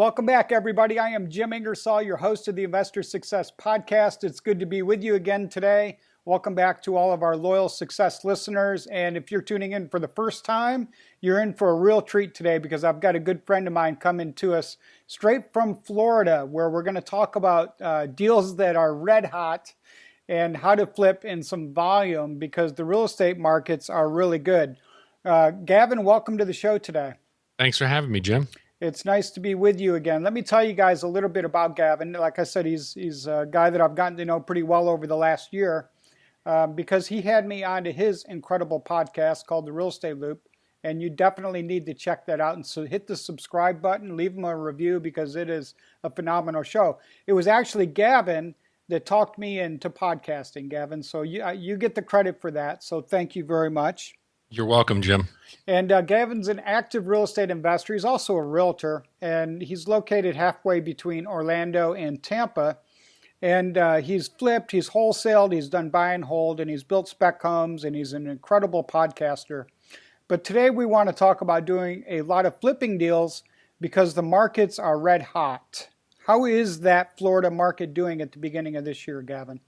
Welcome back, everybody. I am Jim Ingersoll, your host of the Investor Success Podcast. It's good to be with you again today. Welcome back to all of our loyal Success listeners. And if you're tuning in for the first time, you're in for a real treat today because I've got a good friend of mine coming to us straight from Florida, where we're going to talk about deals that are red hot and how to flip in some volume because the real estate markets are really good. Gavin, welcome to the show today. Thanks for having me, Jim. It's nice to be with you again. Let me tell you guys a little bit about Gavin. Like I said, he's a guy that I've gotten to know pretty well over the last year because he had me onto his incredible podcast called The Real Estate Loop. And you definitely need to check that out. And so hit the subscribe button, leave him a review because it is a phenomenal show. It was actually Gavin that talked me into podcasting, Gavin. So you get the credit for that. So thank you very much. You're welcome, Jim. And Gavin's an active real estate investor. He's also a realtor, and he's located halfway between Orlando and Tampa. And he's flipped, he's wholesaled, he's done buy and hold, and he's built spec homes, and he's an incredible podcaster. But today we want to talk about doing a lot of flipping deals because the markets are red hot. How is that Florida market doing at the beginning of this year, Gavin?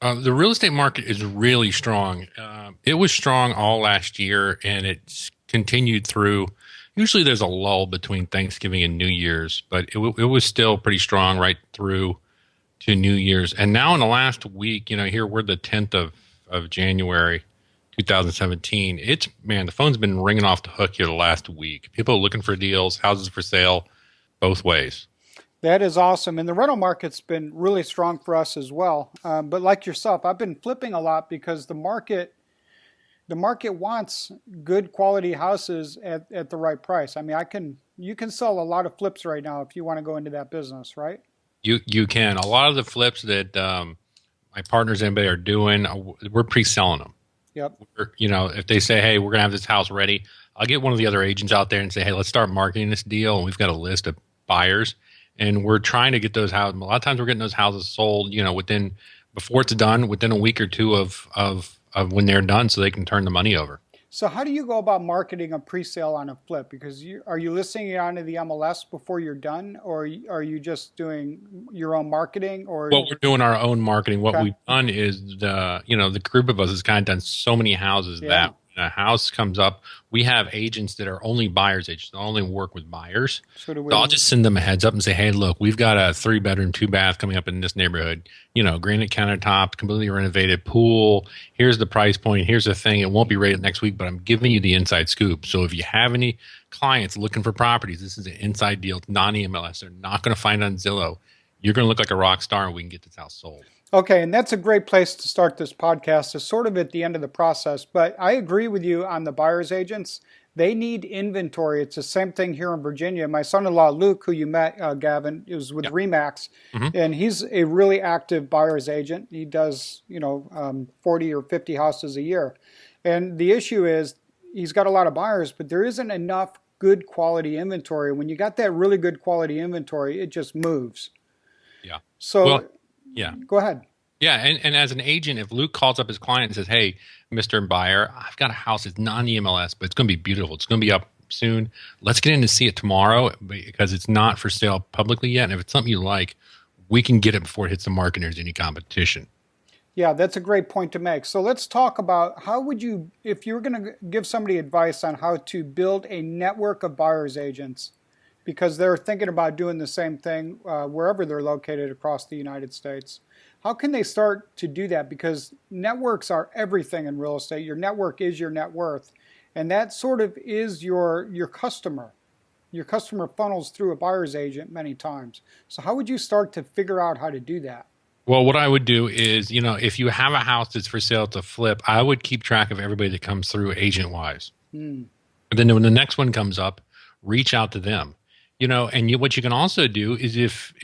The real estate market is really strong. It was strong all last year, and it's continued through. Usually there's a lull between Thanksgiving and New Year's, but it was still pretty strong right through to New Year's. And now in the last week, here we're the 10th of January, 2017. The phone's been ringing off the hook here the last week. People are looking for deals, houses for sale, both ways. That is awesome. And the rental market's been really strong for us as well. But like yourself, I've been flipping a lot because the market wants good quality houses at the right price. I mean, you can sell a lot of flips right now if you want to go into that business, right? You can. A lot of the flips that my partners and anybody are doing, we're pre-selling them. Yep. If they say, hey, we're going to have this house ready, I'll get one of the other agents out there and say, hey, let's start marketing this deal. And we've got a list of buyers. And we're trying to get those houses. A lot of times we're getting those houses sold, before it's done, within a week or two of when they're done, so they can turn the money over. So how do you go about marketing a pre-sale on a flip? Because are you listing it onto the MLS before you're done, or are you just doing your own marketing? Or we're doing our own marketing. What we've done is the group of us has kind of done so many houses that when a house comes up, we have agents that are only buyers agents. They only work with buyers. So I'll just send them a heads up and say, hey, look, we've got a 3-bedroom, 2-bath coming up in this neighborhood. Granite countertops, completely renovated pool. Here's the price point. Here's the thing. It won't be ready next week, but I'm giving you the inside scoop. So if you have any clients looking for properties, this is an inside deal. It's non-EMLS. They're not going to find it on Zillow. You're going to look like a rock star, and we can get this house sold. Okay, and that's a great place to start this podcast. It's sort of at the end of the process, but I agree with you on the buyer's agents. They need inventory. It's the same thing here in Virginia. My son-in-law, Luke, who you met, Gavin, is with Remax, and he's a really active buyer's agent. He does, 40 or 50 houses a year. And the issue is he's got a lot of buyers, but there isn't enough good quality inventory. When you got that really good quality inventory, it just moves. Yeah. So... Yeah. Go ahead. Yeah, and as an agent, if Luke calls up his client and says, hey, Mr. Buyer, I've got a house. It's non-EMLS, but it's going to be beautiful. It's going to be up soon. Let's get in to see it tomorrow because it's not for sale publicly yet. And if it's something you like, we can get it before it hits the market and there's any competition. Yeah, that's a great point to make. So let's talk about how would you, if you were going to give somebody advice on how to build a network of buyer's agents, because they're thinking about doing the same thing wherever they're located across the United States. How can they start to do that? Because networks are everything in real estate. Your network is your net worth. And that sort of is your customer. Your customer funnels through a buyer's agent many times. So how would you start to figure out how to do that? Well, what I would do is, if you have a house that's for sale to flip, I would keep track of everybody that comes through agent-wise. And then when the next one comes up, reach out to them. What you can also do is if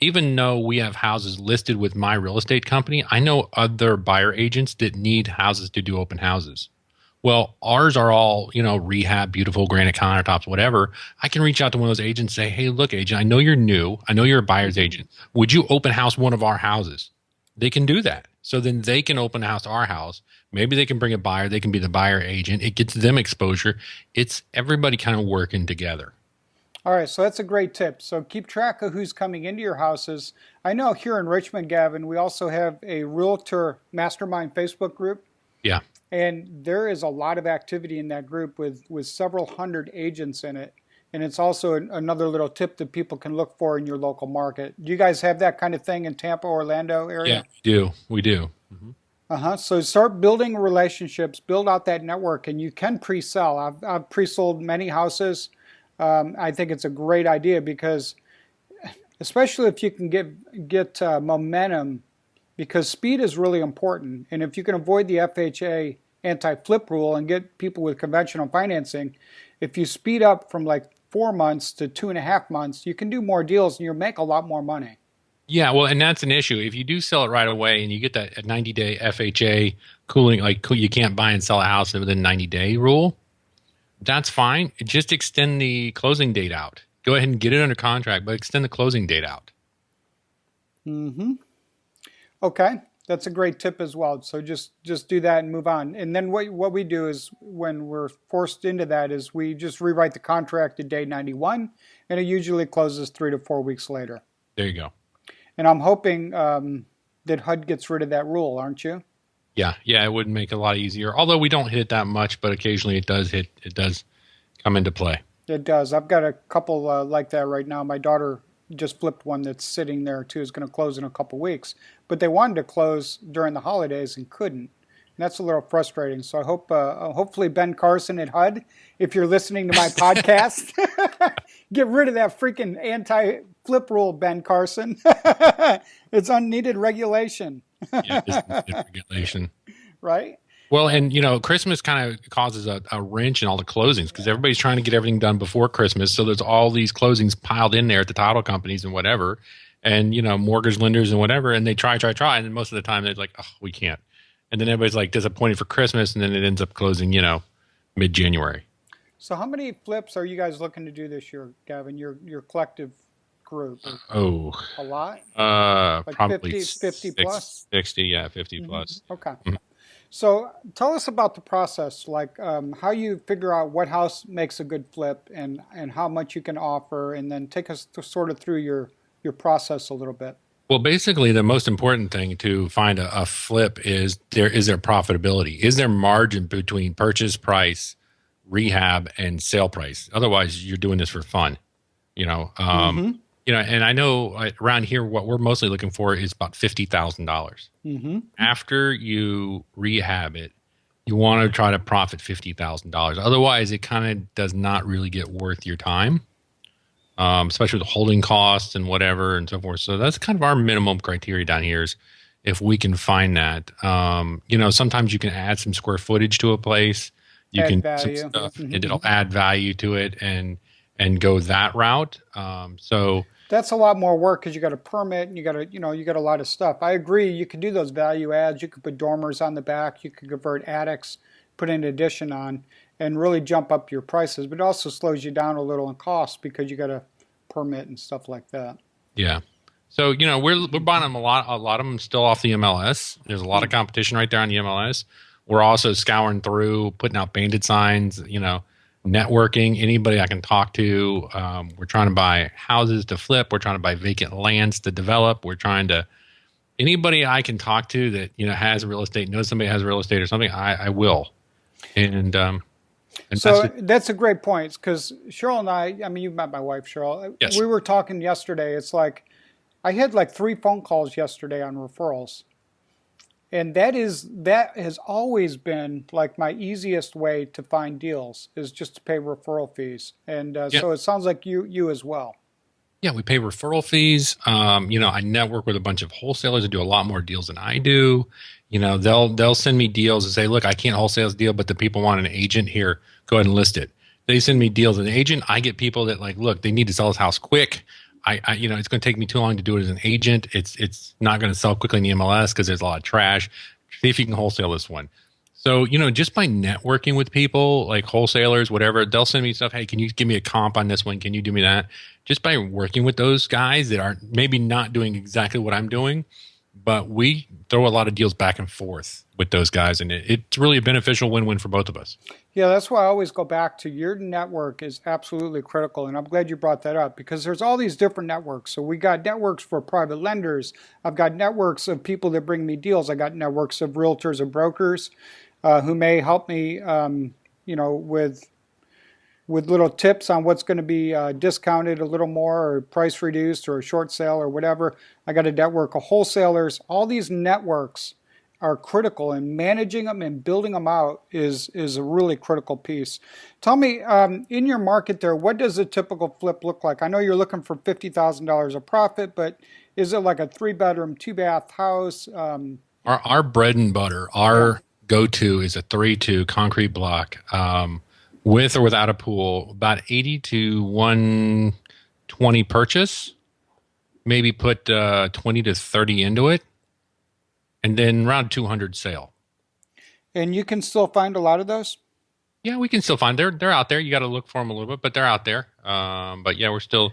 even though we have houses listed with my real estate company, I know other buyer agents that need houses to do open houses. Well, ours are all, rehab, beautiful granite countertops, whatever. I can reach out to one of those agents and say, hey, look, agent, I know you're new. I know you're a buyer's agent. Would you open house one of our houses? They can do that. So then they can open house our house. Maybe they can bring a buyer. They can be the buyer agent. It gets them exposure. It's everybody kind of working together. All right, so that's a great tip. So keep track of who's coming into your houses. I know here in Richmond, Gavin, we also have a Realtor Mastermind Facebook group, Yeah. and there is a lot of activity in that group with several hundred agents in it. And it's also another little tip that people can look for in your local market. Do you guys have that kind of thing in Tampa, Orlando Yeah, area? we do. We do. Mhm. So start building relationships, build out that network, and you can pre-sell. I've pre-sold many houses. I think it's a great idea because, especially if you can get momentum, because speed is really important. And if you can avoid the FHA anti-flip rule and get people with conventional financing, if you speed up from like 4 months to 2.5 months, you can do more deals and you'll make a lot more money. Yeah, well, and that's an issue. If you do sell it right away and you get that 90-day FHA cooling, like you can't buy and sell a house within 90-day rule, that's fine. Just extend the closing date out. Go ahead and get it under contract, but extend the closing date out. Mm-hmm. Okay, that's a great tip as well. So just do that and move on. And then what we do is when we're forced into that is we just rewrite the contract to day 91, and it usually closes 3 to 4 weeks later. There you go. And I'm hoping that HUD gets rid of that rule, aren't you? Yeah, it would make it a lot easier. Although we don't hit it that much, but occasionally it does come into play. It does. I've got a couple like that right now. My daughter just flipped one that's sitting there too. Is going to close in a couple weeks, but they wanted to close during the holidays and couldn't. And that's a little frustrating. So I hope, hopefully, Ben Carson at HUD, if you're listening to my podcast, get rid of that freaking anti-flip rule, Ben Carson. It's unneeded regulation. Yeah, it's regulation. Right? Well, and Christmas kind of causes a wrench in all the closings because everybody's trying to get everything done before Christmas. So there's all these closings piled in there at the title companies and whatever, and mortgage lenders and whatever, and they try, and then most of the time they're like, oh, we can't. And then everybody's like disappointed for Christmas, and then it ends up closing, mid-January. So how many flips are you guys looking to do this year, Gavin? Your collective group? Oh, a lot? Like probably 50 plus? 60, yeah, 50 plus. Okay. So tell us about the process, like how you figure out what house makes a good flip and how much you can offer, and then take us sort of through your process a little bit. Well, basically, the most important thing to find a flip is there profitability. Is there margin between purchase price, rehab, and sale price? Otherwise, you're doing this for fun. And I know around here, what we're mostly looking for is about $50,000. After you rehab it, you want to try to profit $50,000. Otherwise, it kind of does not really get worth your time, especially with the holding costs and whatever and so forth. So that's kind of our minimum criteria down here is if we can find that. Sometimes you can add some square footage to a place. You Add can value. some stuff, and it'll add value to it and go that route. So that's a lot more work because you got a permit and you got a lot of stuff. I agree. You could do those value adds. You could put dormers on the back. You could convert attics, put an addition on, and really jump up your prices. But it also slows you down a little in cost because you got a permit and stuff like that. Yeah. So we're buying them a lot of them still off the MLS. There's a lot of competition right there on the MLS. We're also scouring through, putting out bandit signs. Networking, anybody I can talk to. We're trying to buy houses to flip. We're trying to buy vacant lands to develop. We're trying to anybody I can talk to that has real estate, knows somebody has real estate or something. I will. And so that's a great point because Cheryl and I mean, you've met my wife, Cheryl. Yes. We were talking yesterday. It's like I had like 3 phone calls yesterday on referrals. And that has always been like my easiest way to find deals is just to pay referral fees. And so it sounds like you as well. Yeah, we pay referral fees. I network with a bunch of wholesalers that do a lot more deals than I do. They'll send me deals and say, look, I can't wholesale this deal, but the people want an agent here. Go ahead and list it. They send me deals as an agent. I get people that look, they need to sell this house quick. It's going to take me too long to do it as an agent. It's not going to sell quickly in the MLS because there's a lot of trash. See if you can wholesale this one. So, just by networking with people like wholesalers, whatever, they'll send me stuff. Hey, can you give me a comp on this one? Can you do me that? Just by working with those guys that are maybe not doing exactly what I'm doing, but we throw a lot of deals back and forth with those guys, and it's really a beneficial win-win for both of us. Yeah, that's why I always go back to your network is absolutely critical. And I'm glad you brought that up because there's all these different networks. So we got networks for private lenders. I've got networks of people that bring me deals. I got networks of realtors and brokers who may help me, with little tips on what's going to be discounted a little more or price reduced or a short sale or whatever. I got a network of wholesalers. All these networks are critical, and managing them and building them out is a really critical piece. Tell me, in your market there, what does a typical flip look like? I know you're looking for $50,000 of profit, but is it like a 3-bedroom, 2-bath house? Our bread and butter, our go-to is a 3-2 concrete block, with or without a pool, about 80 to 120 purchase, maybe put 20 to 30 into it, and then around 200 sale. And you can still find a lot of those? Yeah, we can still find they're out there. You got to look for them a little bit, but they're out there. But yeah, we're still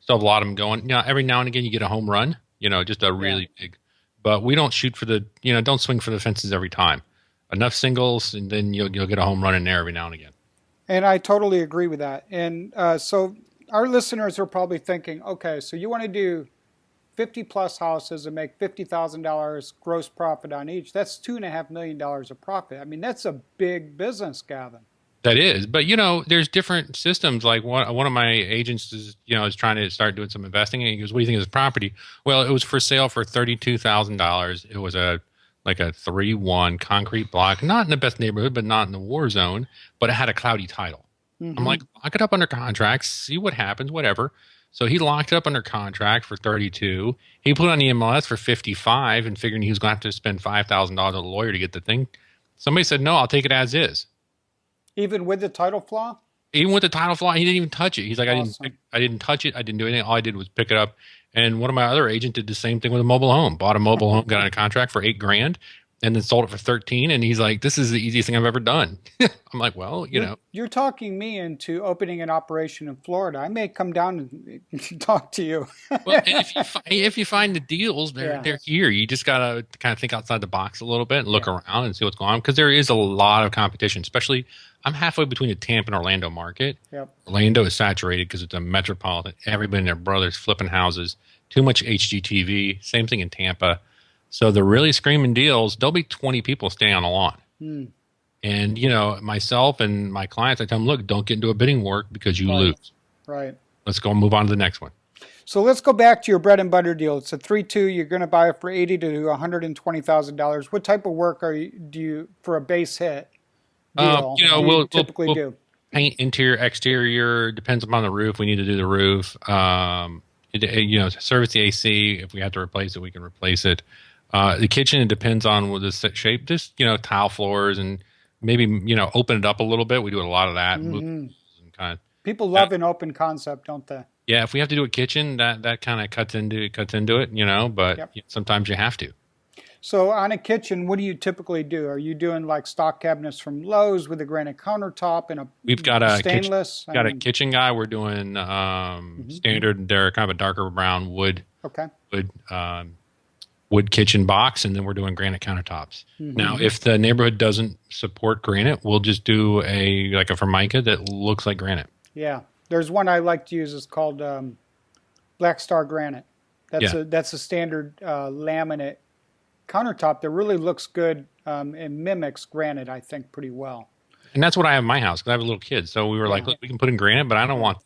have a lot of them going. Every now and again you get a home run, just a really big. But we don't shoot for the, don't swing for the fences every time. Enough singles, and then you'll get a home run in there every now and again. And I totally agree with that. And so our listeners are probably thinking, okay, so you want to do 50 plus houses and make $50,000 gross profit on each. That's $2.5 million of profit. I mean, that's a big business, Gavin. That is, but there's different systems. Like one of my agents is trying to start doing some investing, and he goes, "What do you think of this property?" Well, it was for sale for $32,000. It was like a 3-1 concrete block, not in the best neighborhood, but not in the war zone, but it had a cloudy title. Mm-hmm. I'm like, lock it up under contract, see what happens, whatever. So he locked it up under contract for 32. He put it on the MLS for 55 and figuring he was going to have to spend $5,000 on a lawyer to get the thing. Somebody said, no, I'll take it as is. Even with the title flaw? Even with the title flaw, he didn't even touch it. He's like, awesome. I didn't touch it. I didn't do anything. All I did was pick it up. And one of my other agents did the same thing with a mobile home. Bought a mobile home, got on a contract for $8,000, and then sold it for 13. And he's like, "This is the easiest thing I've ever done." I'm like, "Well, you're talking me into opening an operation in Florida. I may come down and talk to you." Well, and if you find the deals, they're here. You just gotta kind of think outside the box a little bit and look around and see what's going on, because there is a lot of competition. Especially, I'm halfway between the Tampa and Orlando market. Yep. Orlando is saturated because it's a metropolitan. Everybody and their brothers flipping houses. Too much HGTV. Same thing in Tampa. So the really screaming deals, there'll be 20 people standing on the lawn. And, myself and my clients, I tell them, look, don't get into a bidding war because you lose. Right. Let's go move on to the next one. So let's go back to your bread and butter deal. It's a 3-2. You're going to buy it for $80,000 to $120,000. What type of work do you for a base hit deal? We'll typically do paint interior, exterior. Depends upon the roof. We need to do the roof. Service the AC. If we have to replace it, we can replace it. The kitchen, it depends on the shape. Just tile floors and maybe open it up a little bit. We do a lot of that. Mm-hmm. And people love an open concept, don't they? Yeah, if we have to do a kitchen, that kind of cuts into it. But sometimes you have to. So on a kitchen, what do you typically do? Are you doing like stock cabinets from Lowe's with a granite countertop and we've got a stainless? A kitchen guy. We're doing standard. They're kind of a darker brown wood. Okay. Wood kitchen box, and then we're doing granite countertops. Mm-hmm. Now, if the neighborhood doesn't support granite, we'll just do a Formica that looks like granite. Yeah, there's one I like to use. It's called Black Star Granite. That's a standard laminate countertop that really looks good and mimics granite, I think, pretty well. And that's what I have in my house because I have a little kid. So we were like, look, we can put in granite, but I don't want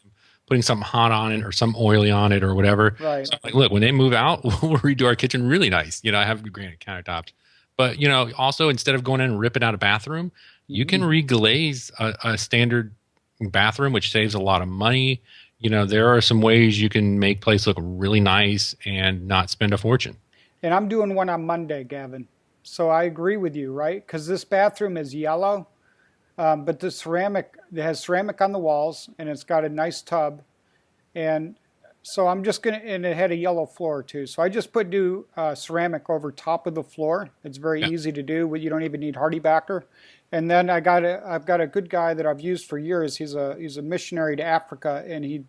putting something hot on it or some oily on it or whatever. Right. So I'm like, look, when they move out, we'll redo our kitchen really nice. I have granite countertops. But, also instead of going in and ripping out a bathroom, you can reglaze a standard bathroom, which saves a lot of money. There are some ways you can make place look really nice and not spend a fortune. And I'm doing one on Monday, Gavin. So I agree with you, right? Because this bathroom is yellow. But it has ceramic on the walls, and it's got a nice tub. And so and it had a yellow floor too. So I just put new ceramic over top of the floor. It's very easy to do. You don't even need hardy backer. And then I've got a good guy that I've used for years. He's a missionary to Africa, and he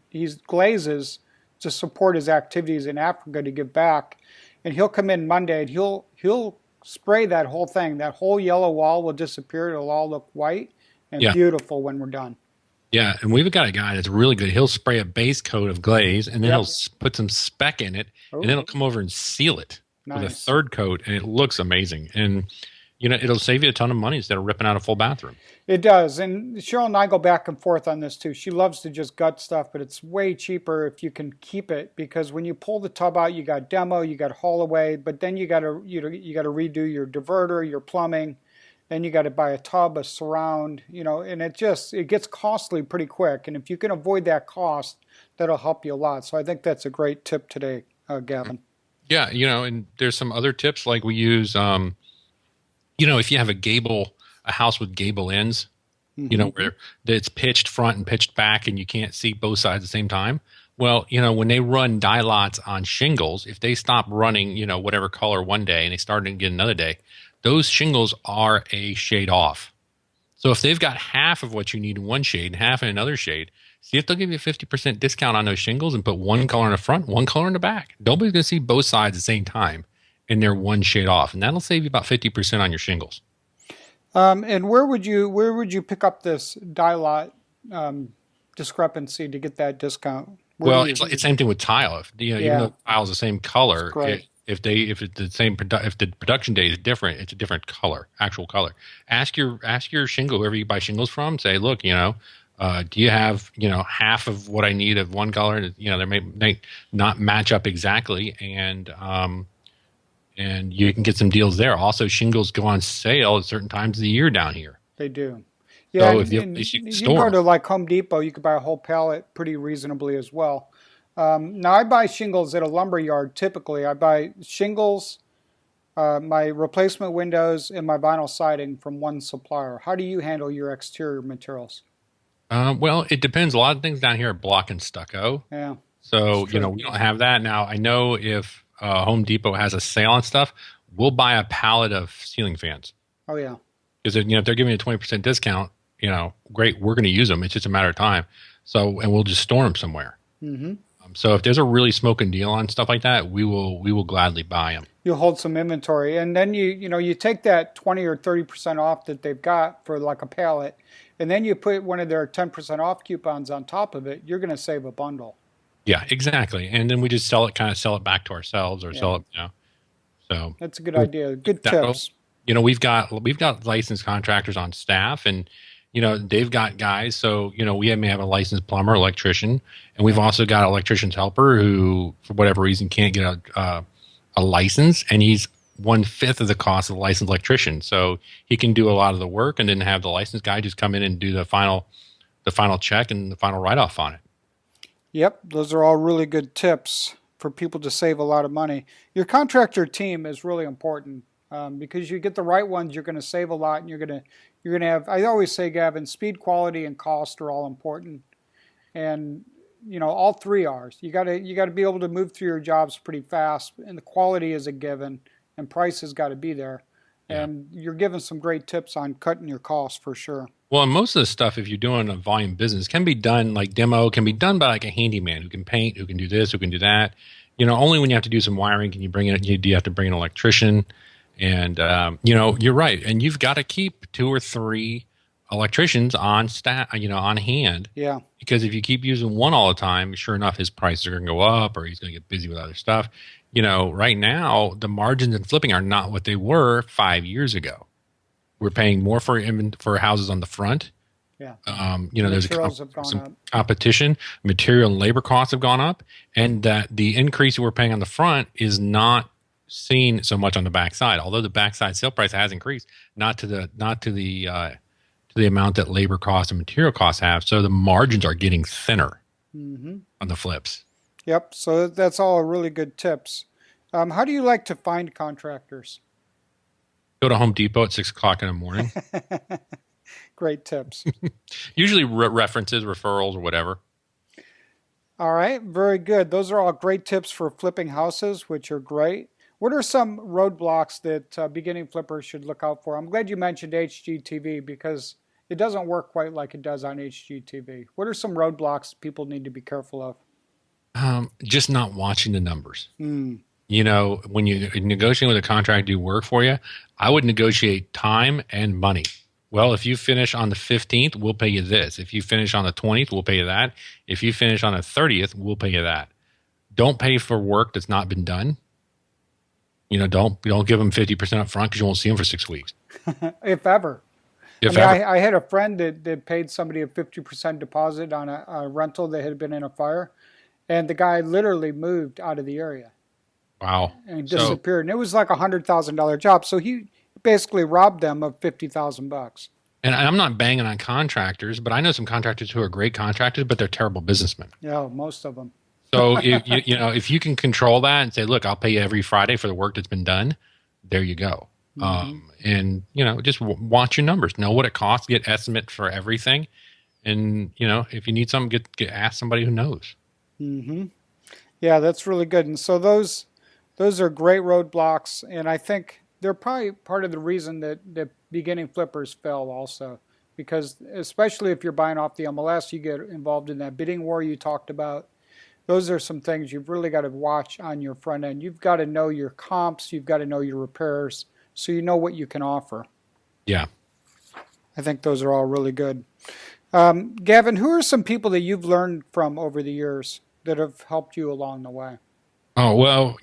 glazes to support his activities in Africa to give back. and he'll come in Monday and he'll spray that whole thing. That whole yellow wall will disappear. It'll all look white and Yeah. beautiful when we're done. Yeah, and we've got a guy that's really good. He'll spray a base coat of glaze, and then Yep. he'll put some spec in it, and then he'll come over and seal it with a Nice. third coat, and it looks amazing. And it'll save you a ton of money instead of ripping out a full bathroom. It does. And Cheryl and I go back and forth on this too. She loves to just gut stuff, but it's way cheaper if you can keep it, because when you pull the tub out, you got demo, you got haul away, but then you got to redo your diverter, your plumbing. Then you got to buy a tub, a surround, and it gets costly pretty quick. And if you can avoid that cost, that'll help you a lot. So I think that's a great tip today, Gavin. Yeah, and there's some other tips like we use. If you have a house with gable ends, where it's pitched front and pitched back, and you can't see both sides at the same time. Well, when they run dye lots on shingles, if they stop running, whatever color one day and they start again another day, those shingles are a shade off. So if they've got half of what you need in one shade and half in another shade, see if they'll give you a 50% discount on those shingles and put one color in the front, one color in the back. Nobody's going to see both sides at the same time, and they're one shade off, and that'll save you about 50% on your shingles. And where would you pick up this dye lot discrepancy to get that discount? It's the same thing with tile. Even though tile is the same color, if the production date is different, it's a different color, actual color. Ask your shingle, whoever you buy shingles from, say, look, do you have half of what I need of one color? They may not match up exactly, and you can get some deals there. Also, shingles go on sale at certain times of the year down here. They do. Yeah, so you can go to like Home Depot, you could buy a whole pallet pretty reasonably as well. Now, I buy shingles at a lumber yard typically. I buy shingles, my replacement windows, and my vinyl siding from one supplier. How do you handle your exterior materials? Well, it depends. A lot of things down here are block and stucco. Yeah. So, we don't have that. Now, I know if Home Depot has a sale on stuff, we'll buy a pallet of ceiling fans. Oh, yeah. Because, if they're giving you a 20% discount, great, we're going to use them. It's just a matter of time. So, and we'll just store them somewhere. Mm-hmm. So if there's a really smoking deal on stuff like that, we will gladly buy them. You'll hold some inventory, and then you take that 20 or 30% off that they've got for like a pallet, and then you put one of their 10% off coupons on top of it. You're going to save a bundle. Yeah, exactly. And then we just sell it back to ourselves or sell it. So that's a good idea. Good tips. We've got licensed contractors on staff, and they've got guys. So we may have a licensed plumber, electrician, and we've also got an electrician's helper who, for whatever reason, can't get a license, and he's 1/5 of the cost of the licensed electrician. So he can do a lot of the work, and then have the licensed guy just come in and do the final check and the final write-off on it. Yep, those are all really good tips for people to save a lot of money. Your contractor team is really important because you get the right ones, you're going to save a lot, and you're going to have. I always say, Gavin, speed, quality, and cost are all important, and all three are. You got to be able to move through your jobs pretty fast, and the quality is a given, and price has got to be there. Yeah. And you're giving some great tips on cutting your costs for sure. Well, and most of the stuff, if you're doing a volume business, can be done like demo, can be done by like a handyman who can paint, who can do this, who can do that. Only when you have to do some wiring can you bring in. You have to bring an electrician, and you're right. And you've got to keep 2 or 3 electricians on staff, on hand. Yeah. Because if you keep using one all the time, sure enough, his prices are going to go up, or he's going to get busy with other stuff. Right now, the margins in flipping are not what they were 5 years ago. We're paying more for houses on the front. Yeah. There's some competition. Material and labor costs have gone up, and that the increase we're paying on the front is not seen so much on the backside. Although the backside sale price has increased, not to the amount that labor costs and material costs have. So the margins are getting thinner on the flips. Yep. So that's all really good tips. How do you like to find contractors? Go to Home Depot at 6 o'clock in the morning. Great tips. Usually references, referrals, or whatever. All right. Very good. Those are all great tips for flipping houses, which are great. What are some roadblocks that beginning flippers should look out for? I'm glad you mentioned HGTV because it doesn't work quite like it does on HGTV. What are some roadblocks people need to be careful of? Just not watching the numbers. when you negotiate with a contractor to do work for you, I would negotiate time and money. Well, if you finish on the 15th, we'll pay you this. If you finish on the 20th, we'll pay you that. If you finish on the 30th, we'll pay you that. Don't pay for work that's not been done. Don't give them 50% up front because you won't see them for 6 weeks. If ever. If ever. I had a friend that paid somebody a 50% deposit on a rental that had been in a fire, and the guy literally moved out of the area. Wow. And disappeared. And it was like $100,000 job. So he basically robbed them of $50,000. And I'm not banging on contractors, but I know some contractors who are great contractors, but they're terrible businessmen. Yeah, most of them. So if you can control that and say, look, I'll pay you every Friday for the work that's been done, there you go. And just watch your numbers, know what it costs, get estimate for everything, and if you need something, ask somebody who knows. Mm-hmm. Yeah, that's really good. And so those are great roadblocks, and I think they're probably part of the reason that beginning flippers fail also, because especially if you're buying off the MLS, you get involved in that bidding war you talked about. Those are some things you've really got to watch on your front end. You've got to know your comps, you've got to know your repairs, so you know what you can offer. Yeah. I think those are all really good. Gavin, who are some people that you've learned from over the years that have helped you along the way? Oh, well,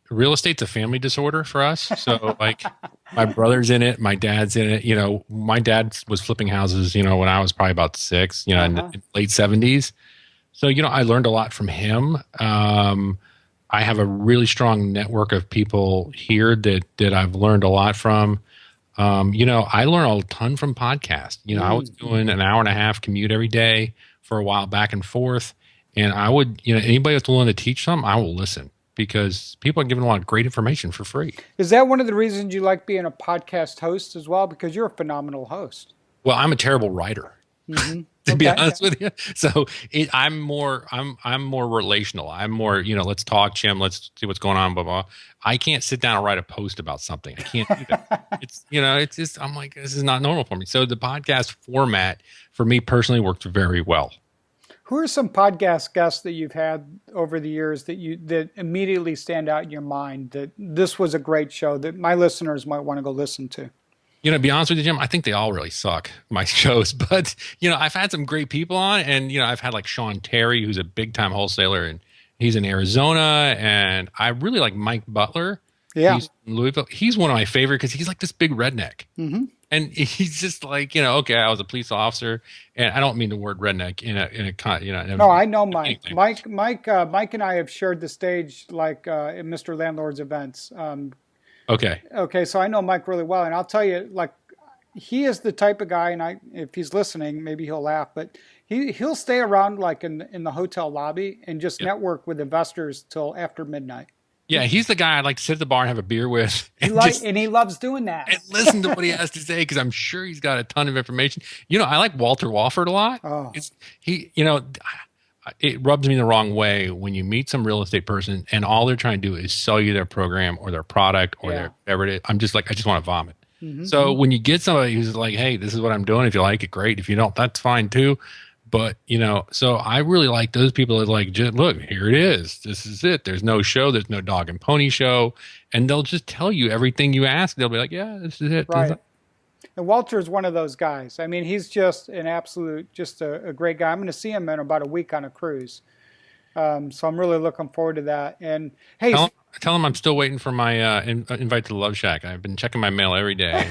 real estate's a family disorder for us. So like my brother's in it, my dad's in it. My dad was flipping houses, when I was probably about 6, in the late 70s. So, I learned a lot from him. I have a really strong network of people here that I've learned a lot from. I learned a ton from podcasts. I was doing an hour and a half commute every day for a while back and forth. And I would, anybody that's willing to teach something, I will listen because people are giving a lot of great information for free. Is that one of the reasons you like being a podcast host as well? Because you're a phenomenal host. Well, I'm a terrible writer. Mm-hmm. To be honest with you. So I'm more relational. I'm more, let's talk, Jim, let's see what's going on, blah, blah. I can't sit down and write a post about something. I can't do that. It's just, I'm like, this is not normal for me. So the podcast format for me personally works very well. Who are some podcast guests that you've had over the years that immediately stand out in your mind that this was a great show that my listeners might want to go listen to? To be honest with you, Jim, I think they all really suck, my shows. But, I've had some great people on. And, I've had like Sean Terry, who's a big-time wholesaler. And he's in Arizona. And I really like Mike Butler. Yeah. He's in Louisville. He's one of my favorite because he's like this big redneck. Mm-hmm. And he's just like, okay, I was a police officer. And I don't mean the word redneck No, I know Mike. Mike and I have shared the stage like at Mr. Landlords events. Okay, so I know Mike really well, and I'll tell you, like, he is the type of guy, and if he's listening, maybe he'll laugh, but he'll stay around like in the hotel lobby and just network with investors till after midnight. Yeah, he's the guy I'd like to sit at the bar and have a beer with. And he loves doing that. And listen to what he has to say because I'm sure he's got a ton of information. I like Walter Wofford a lot. Oh. It rubs me the wrong way when you meet some real estate person and all they're trying to do is sell you their program or their product or their whatever it is. I'm just like, I just want to vomit. Mm-hmm. So when you get somebody who's like, hey, this is what I'm doing. If you like it, great. If you don't, that's fine too. But, so I really like those people that like, just, look, here it is. This is it. There's no show. There's no dog and pony show. And they'll just tell you everything you ask. They'll be like, yeah, this is it. Right. And Walter is one of those guys. I mean, he's just an absolute, just a great guy. I'm going to see him in about a week on a cruise. So I'm really looking forward to that. And hey, tell him I'm still waiting for my invite to the Love Shack. I've been checking my mail every day.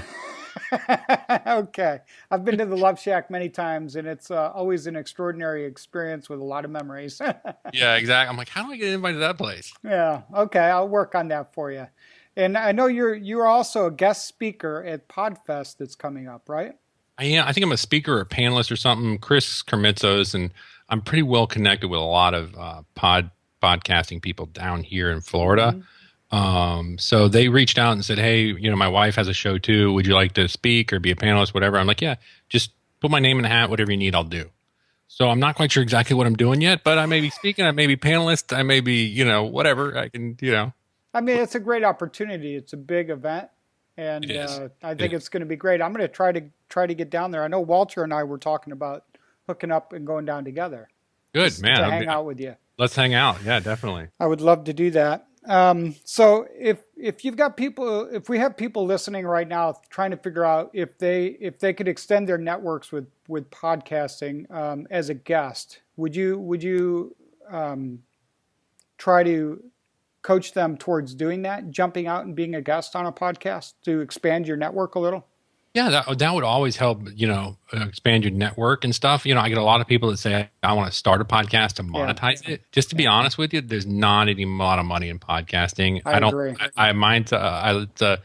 Okay. I've been to the Love Shack many times, and it's always an extraordinary experience with a lot of memories. Yeah, exactly. I'm like, how do I get invited to that place? Yeah. Okay. I'll work on that for you. And I know you're also a guest speaker at PodFest that's coming up, right? I think I'm a speaker or a panelist or something. Chris Kermitzos, and I'm pretty well connected with a lot of podcasting people down here in Florida. Mm-hmm. So they reached out and said, hey, my wife has a show too. Would you like to speak or be a panelist, whatever? I'm like, yeah, just put my name in the hat. Whatever you need, I'll do. So I'm not quite sure exactly what I'm doing yet, but I may be speaking. I may be panelist. I may be, whatever. I can, I mean, it's a great opportunity. It's a big event, and I think it's going to be great. I'm going to try to get down there. I know Walter and I were talking about hooking up and going down together. Good, man. To hang out with you. Let's hang out. Yeah, definitely. I would love to do that. So if you've got people, if we have people listening right now trying to figure out if they could extend their networks with podcasting as a guest, would you try to coach them towards doing that, jumping out and being a guest on a podcast to expand your network a little? Yeah, that would always help, expand your network and stuff. I get a lot of people that say, I want to start a podcast to monetize it. Just to be honest with you, there's not a lot of money in podcasting. I agree. It's a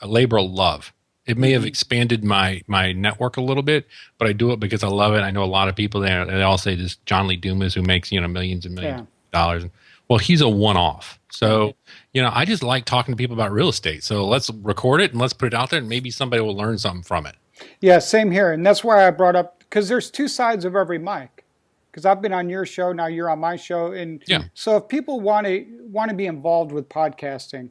labor of love. It may have expanded my network a little bit, but I do it because I love it. I know a lot of people there. They all say this John Lee Dumas who makes, millions and millions of dollars. Well, he's a one-off. So, I just like talking to people about real estate. So let's record it and let's put it out there and maybe somebody will learn something from it. Yeah, same here. And that's why I brought up, because there's two sides of every mic. Because I've been on your show, now you're on my show. And so if people want to be involved with podcasting,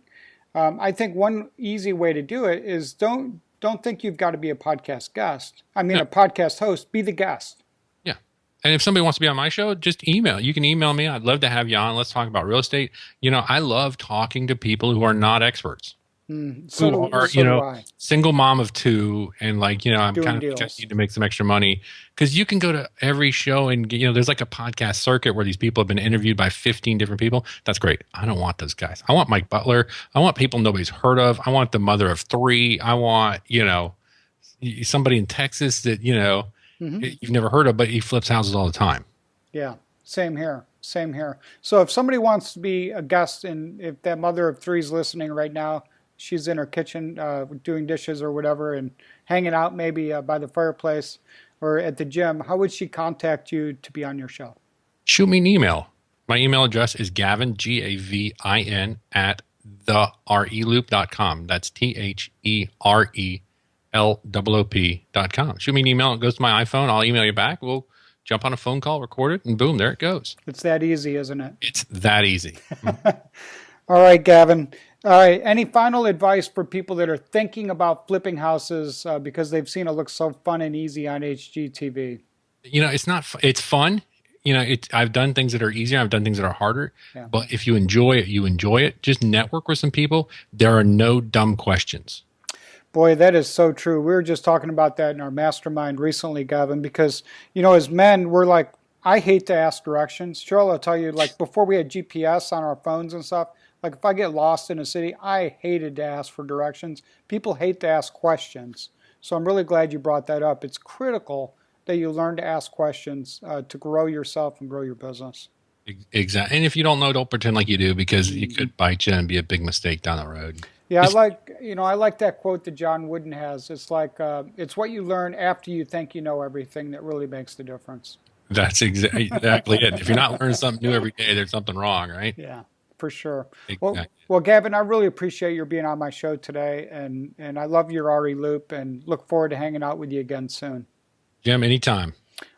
I think one easy way to do it is don't think you've got to be a podcast guest. A podcast host, be the guest. And if somebody wants to be on my show, just email. You can email me. I'd love to have you on. Let's talk about real estate. I love talking to people who are not experts. Who are, single mom of two. And I'm kind of need to make some extra money. Because you can go to every show and, there's like a podcast circuit where these people have been interviewed by 15 different people. That's great. I don't want those guys. I want Mike Butler. I want people nobody's heard of. I want the mother of three. I want, somebody in Texas that, you've never heard of, but he flips houses all the time. Yeah, same here. So if somebody wants to be a guest, and if that mother of three is listening right now, she's in her kitchen doing dishes or whatever and hanging out maybe by the fireplace or at the gym, how would she contact you to be on your show? Shoot me an email. My email address is Gavin, Gavin, at thereloop.com. That's TheReLoop.com. Shoot me an email. It goes to my iPhone. I'll email you back. We'll jump on a phone call, record it, and boom, there it goes. It's that easy, isn't it? It's that easy. All right, Gavin. All right. Any final advice for people that are thinking about flipping houses because they've seen it look so fun and easy on HGTV? It's not. It's fun. I've done things that are easier. I've done things that are harder. Yeah. But if you enjoy it, you enjoy it. Just network with some people. There are no dumb questions. Boy, that is so true. We were just talking about that in our mastermind recently, Gavin, because, as men, we're like, I hate to ask directions. Cheryl, I'll tell you, before we had GPS on our phones and stuff, if I get lost in a city, I hated to ask for directions. People hate to ask questions. So I'm really glad you brought that up. It's critical that you learn to ask questions to grow yourself and grow your business. Exactly. And if you don't know, don't pretend like you do, because it could bite you and be a big mistake down the road. Yeah, I like that quote that John Wooden has. It's it's what you learn after you think you know everything that really makes the difference. That's exactly it. If you're not learning something new every day, there's something wrong, right? Yeah, for sure. Exactly. Well, Gavin, I really appreciate your being on my show today, and I love your RE Loop, and look forward to hanging out with you again soon. Jim, anytime.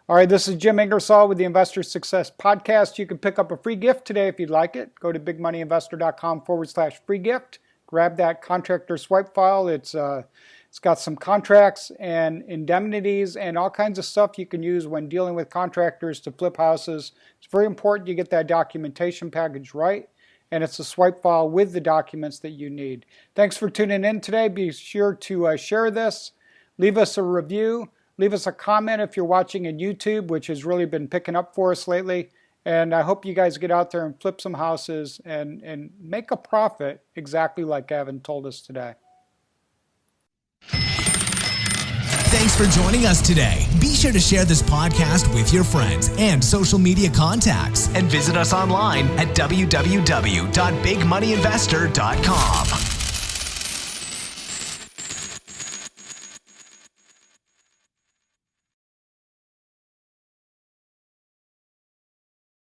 All right, this is Jim Ingersoll with the Investor Success Podcast. You can pick up a free gift today if you'd like it. Go to bigmoneyinvestor.com/free gift. Grab that contractor swipe file. It's got some contracts and indemnities and all kinds of stuff you can use when dealing with contractors to flip houses. It's very important you get that documentation package right, and it's a swipe file with the documents that you need. Thanks for tuning in today. Be sure to share this, leave us a review, leave us a comment if you're watching on YouTube, which has really been picking up for us lately. And I hope you guys get out there and flip some houses and make a profit exactly like Gavin told us today. Thanks for joining us today. Be sure to share this podcast with your friends and social media contacts. And visit us online at www.bigmoneyinvestor.com.